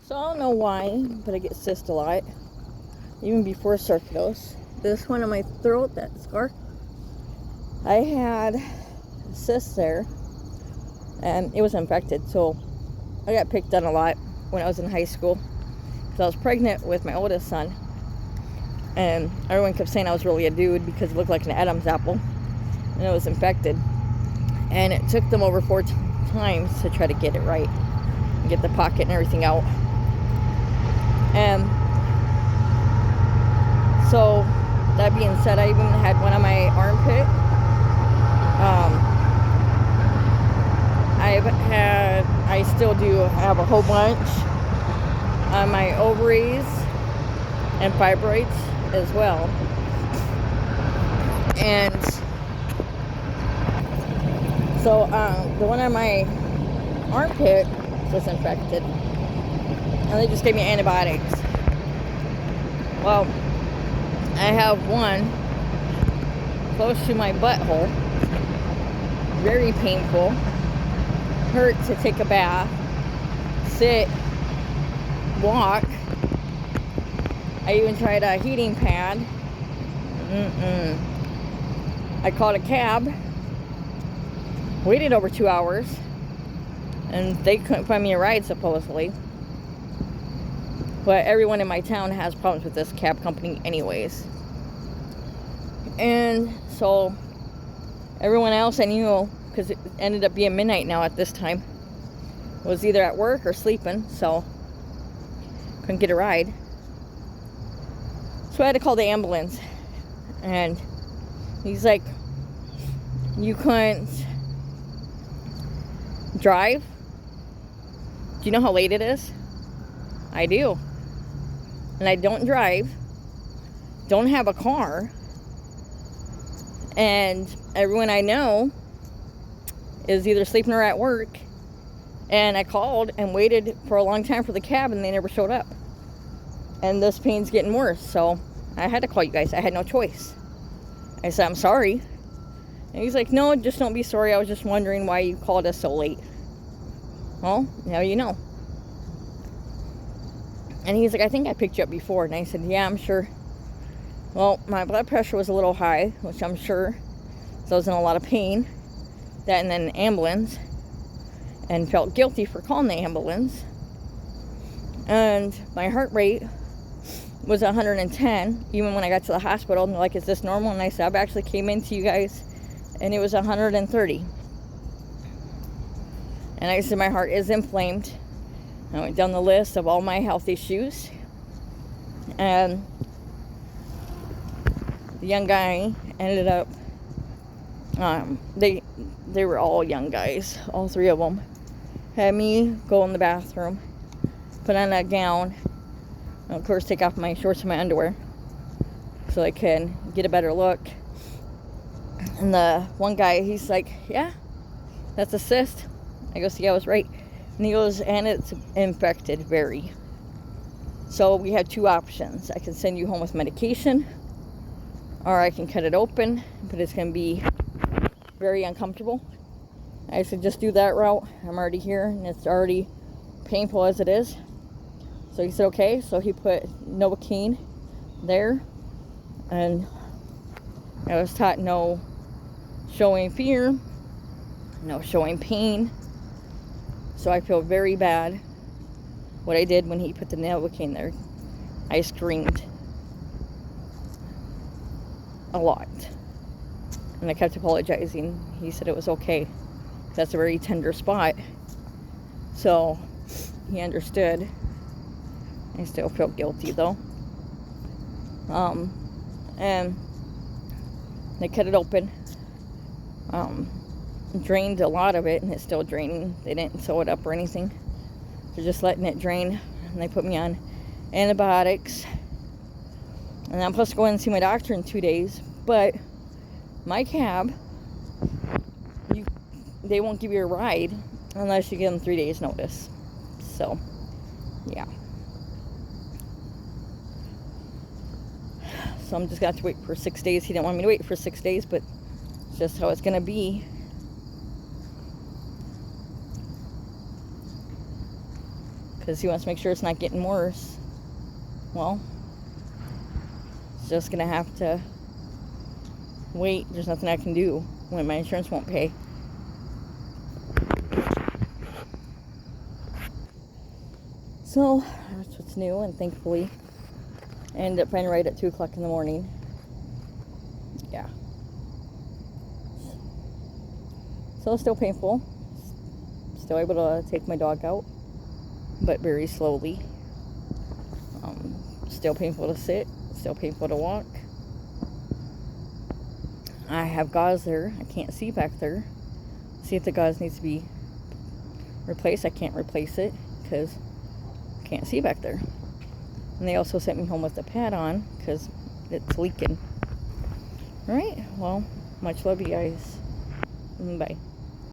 So I don't know why, but I get cyst a lot, even before sarcoidosis. This one on my throat, that scar, I had cyst there, and it was infected. So I got picked on a lot when I was in high school because I was pregnant with my oldest son, and everyone kept saying I was really a dude because it looked like an Adam's apple, and it was infected. And it took them over 4 times to try to get it right, and get the pocket and everything out. And so that being said, I even had one on my armpit. I still do have a whole bunch on my ovaries and fibroids as well. And so the one on my armpit was infected, and they just gave me antibiotics. Well, I have one close to my butthole, very painful, hurt to take a bath, sit, walk. I even tried a heating pad. I called a cab, waited over 2 hours, and they couldn't find me a ride supposedly. But everyone in my town has problems with this cab company anyways. And so everyone else I knew, because it ended up being midnight now at this time, was either at work or sleeping, so couldn't get a ride. So I had to call the ambulance, and he's like, "You couldn't drive? Do you know how late it is?" I do. And I don't drive, don't have a car, and everyone I know is either sleeping or at work. And I called and waited for a long time for the cab, and they never showed up. And this pain's getting worse, so I had to call you guys. I had no choice. I said, "I'm sorry." And he's like, "No, just don't be sorry. I was just wondering why you called us so late." Well, now you know. And he's like, "I think I picked you up before." And I said, "Yeah, I'm sure." Well, my blood pressure was a little high, which I'm sure. So I was in a lot of pain. That and then an ambulance. And felt guilty for calling the ambulance. And my heart rate was 110, even when I got to the hospital. And they're like, "Is this normal?" And I said, "I've actually came into you guys, and it was 130. And I said, "My heart is inflamed." I went down the list of all my health issues, and the young guy ended up, they were all young guys, all 3 of them, had me go in the bathroom, put on a gown, and of course take off my shorts and my underwear so I can get a better look. And the one guy, he's like, "Yeah, that's a cyst." I go, "See, I was right." And he goes, "And it's infected very. So we have 2 options. I can send you home with medication, or I can cut it open, but it's going to be very uncomfortable." I said, "Just do that route. I'm already here, and it's already painful as it is." So he said, "Okay." So he put Novocaine there, and I was taught no showing fear, no showing pain. So I feel very bad what I did when he put the Novocaine there. I screamed a lot, and I kept apologizing. He said it was okay. That's a very tender spot. So he understood. I still feel guilty though. And they cut it open. Drained a lot of it, and it's still draining. They didn't sew it up or anything. They're just letting it drain, and they put me on antibiotics. And I'm supposed to go in and see my doctor in 2 days, but my cab, they won't give you a ride unless you give them 3 days notice. So, yeah. So I'm just gonna have to wait for 6 days. He didn't want me to wait for 6 days, but it's just how it's gonna be. because he wants to make sure it's not getting worse. Well, it's just gonna have to wait. There's nothing I can do when my insurance won't pay. So that's what's new, and thankfully I ended up finding right at 2 o'clock in the morning. Yeah. So still painful. Still able to take my dog out, but very slowly. Still painful to sit. Still painful to walk. I have gauze there. I can't see back there. See if the gauze needs to be replaced. I can't replace it because I can't see back there. And they also sent me home with the pad on because it's leaking. Alright, well, much love, you guys. Bye.